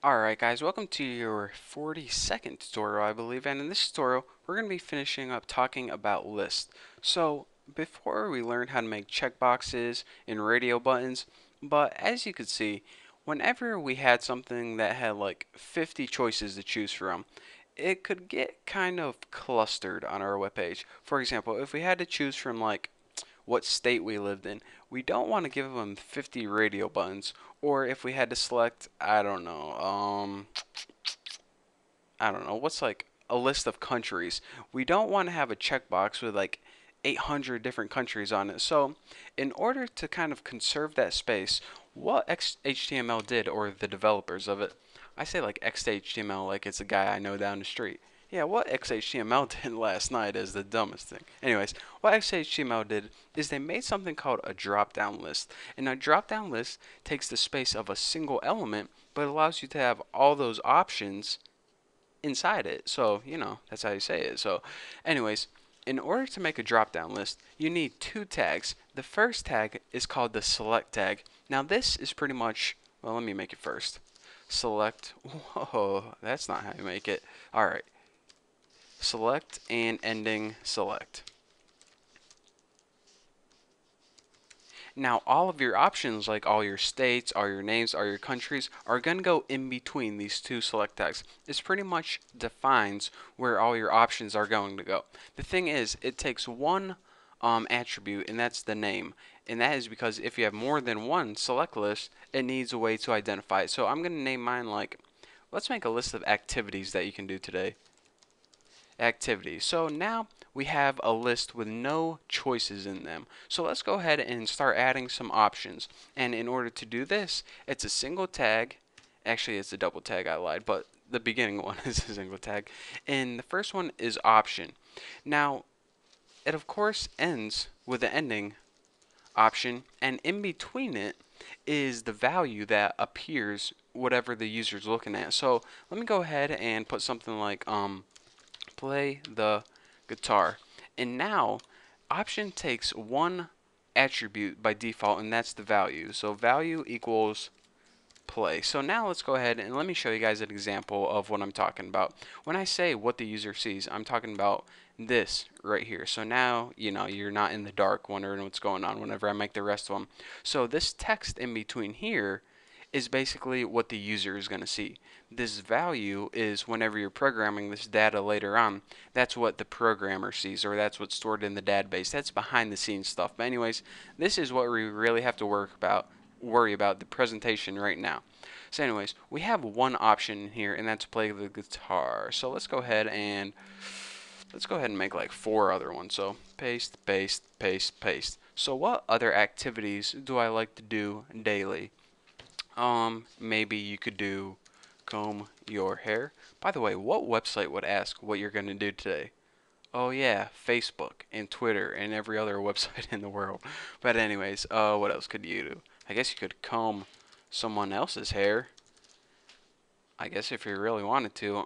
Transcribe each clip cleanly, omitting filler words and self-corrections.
Alright guys, welcome to your 42nd tutorial I believe, and in this tutorial we're going to be finishing up talking about lists. So before we learn how to make checkboxes and radio buttons, but as you can see, whenever we had something that had like 50 choices to choose from, it could get kind of clustered on our webpage. For example, if we had to choose from like what state we lived in, we don't want to give them 50 radio buttons. Or if we had to select, I don't know, what's like a list of countries, we don't want to have a checkbox with like 800 different countries on it. So in order to kind of conserve that space, what XHTML did, or the developers of it, I say like XHTML like it's a guy I know down the street. Yeah, what XHTML did last night is the dumbest thing. Anyways, what XHTML did is they made something called a drop-down list. And a drop-down list takes the space of a single element, but allows you to have all those options inside it. So, that's how you say it. So, anyways, in order to make a drop-down list, you need two tags. The first tag is called the select tag. Now, this is pretty much, well, let me make it first. Select, whoa, that's not how you make it. Alright, select and ending select. Now, all of your options, like all your states, all your names, all your countries, are going to go in between these two select tags. This pretty much defines where all your options are going to go. The thing is, it takes one attribute, and that's the name. And that is because if you have more than one select list, it needs a way to identify it. So I'm going to name mine like, let's make a list of activities that you can do today. Activities. So now we have a list with no choices in them. So let's go ahead and start adding some options. And in order to do this, it's a single tag. Actually, it's a double tag, I lied, but the beginning one is a single tag. And the first one is option. Now, it of course ends with the ending option, and in between it is the value that appears whatever the user's looking at. So let me go ahead and put something like play the guitar. And now option takes one attribute by default, and that's the value. So value equals play. So now let's go ahead and let me show you guys an example of what I'm talking about. When I say what the user sees, I'm talking about this right here. So now, you're not in the dark wondering what's going on whenever I make the rest of them. So this text in between here is basically what the user is going to see. This value is whenever you're programming this data later on, that's what the programmer sees, or that's what's stored in the database. That's behind the scenes stuff. But anyways, this is what we really have to worry about the presentation right now. So anyways, we have one option here, and that's play the guitar. So let's go ahead and make like 4 other ones. So paste, paste, paste, paste. So what other activities do I like to do daily? Maybe you could do comb your hair. By the way, what website would ask what you're going to do today? Oh yeah, Facebook and Twitter and every other website in the world. But anyways, what else could you do? I guess you could comb someone else's hair. I guess if you really wanted to.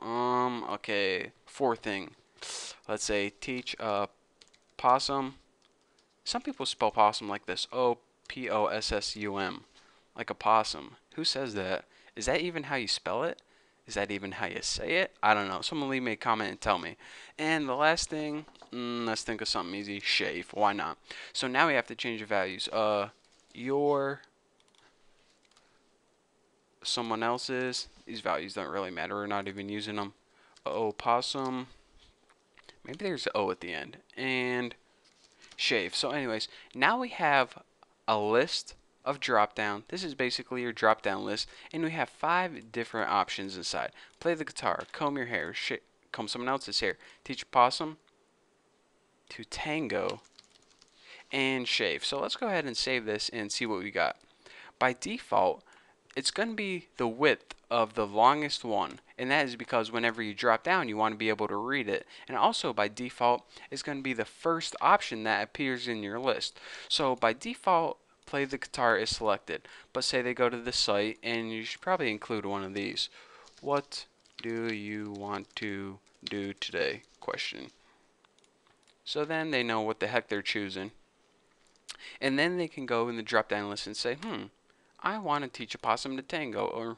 Okay, 4th thing. Let's say teach a possum. Some people spell possum like this. O-P-O-S-S-U-M. Like a possum. Who says that? Is that even how you spell it? Is that even how you say it? I don't know. Someone leave me a comment and tell me. And the last thing, let's think of something easy. Shave. Why not? So now we have to change the values. Your, someone else's. These values don't really matter. We're not even using them. Possum. Maybe there's an O at the end. And shave. So anyways, now we have a list of drop down. This is basically your drop down list, and we have 5 different options inside. Play the guitar, comb your hair, comb someone else's hair, teach a possum to tango, and shave. So let's go ahead and save this and see what we got. By default, it's going to be the width of the longest one, and that is because whenever you drop down you want to be able to read it. And also by default, it's going to be the first option that appears in your list. So by default, play the guitar is selected, but say they go to the site, and you should probably include one of these. What do you want to do today? Question. So then they know what the heck they're choosing, and then they can go in the drop down list and say, I want to teach a possum to tango, or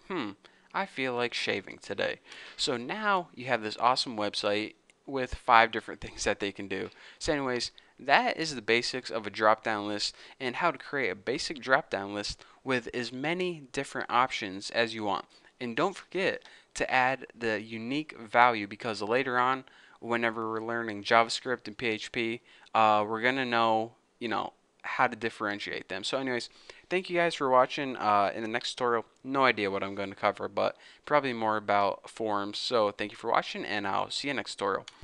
I feel like shaving today. So now you have this awesome website with 5 different things that they can do. So anyways, that is the basics of a drop down list and how to create a basic drop down list with as many different options as you want. And don't forget to add the unique value, because later on, whenever we're learning JavaScript and PHP, we're gonna know, how to differentiate them. So anyways, thank you guys for watching. In the next tutorial, no idea what I'm going to cover, but probably more about forms. So thank you for watching, and I'll see you next tutorial.